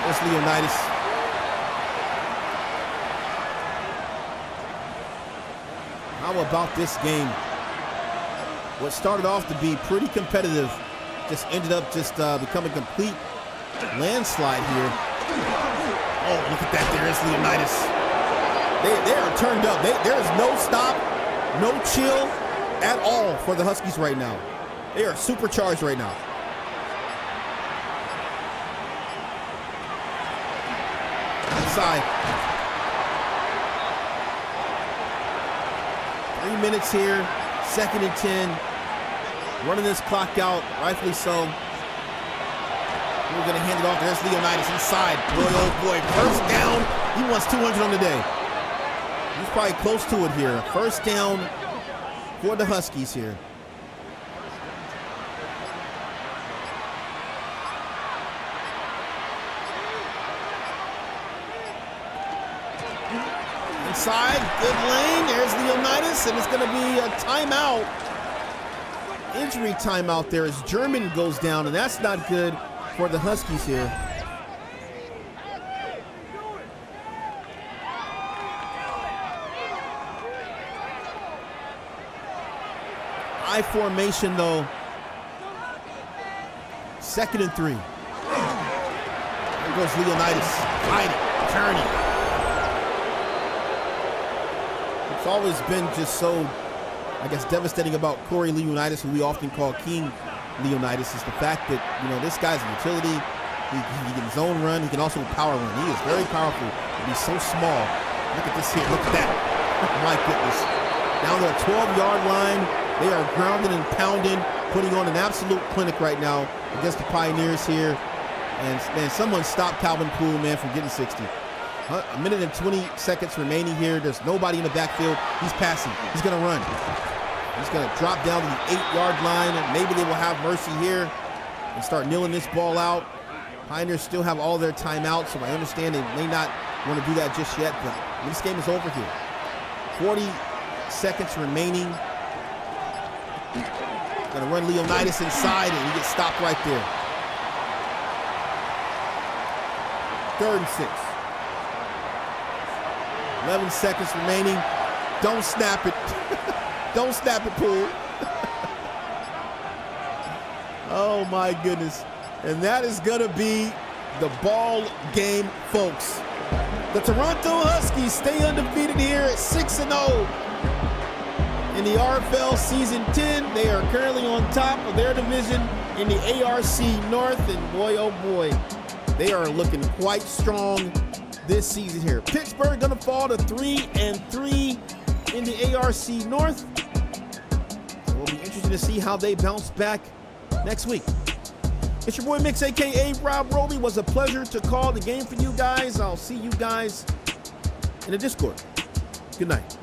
There's Leonidas. How about this game? What started off to be pretty competitive just ended up just becoming a complete landslide here. Oh, look at that. There's Leonidas. They are turned up. There is no stop, no chill at all for the Huskies right now. They are supercharged right now. Inside. 3 minutes here, 2nd and 10. Running this clock out, rightfully so. We're going to hand it off. There's Leonidas inside. Boy, oh boy, 1st down. He wants 200 on the day. He's probably close to it here. 1st down for the Huskies here. Inside, good lane. There's Leonidas, and it's going to be a timeout. Injury timeout there as German goes down, and that's not good for the Huskies here. I formation though. 2nd and 3. There goes Leonidas. Fighting, turning. It's always been just so, I guess, devastating about Corey Leonidas, who we often call King Leonidas, is the fact that, you know, this guy's a utility. He can zone run. He can also power run. He is very powerful, and he's so small. Look at this here. Look at that. My goodness. Down to the 12-yard line. They are grounded and pounding, putting on an absolute clinic right now against the Pioneers here. And, man, someone stop Calvin Poole, man, from getting 60. A minute and 20 seconds remaining here. There's nobody in the backfield. He's passing. He's going to run. He's going to drop down to the 8-yard line. And maybe they will have mercy here and start kneeling this ball out. Pioneers still have all their timeouts, so I understand they may not want to do that just yet, but this game is over here. 40 seconds remaining. Gonna run Leonidas inside, and he gets stopped right there. 3rd and 6. 11 seconds remaining. Don't snap it. Don't snap it, Poole. Oh my goodness. And that is gonna be the ball game, folks. The Toronto Huskies stay undefeated here at 6-0 in the RFL Season 10. They are currently on top of their division in the ARC North, and boy, oh boy, they are looking quite strong this season here. Pittsburgh gonna fall to 3-3 in the ARC North. So we'll be interested to see how they bounce back next week. It's your boy Mix, aka Rob Roby. It was a pleasure to call the game for you guys. I'll see you guys in the Discord. Good night.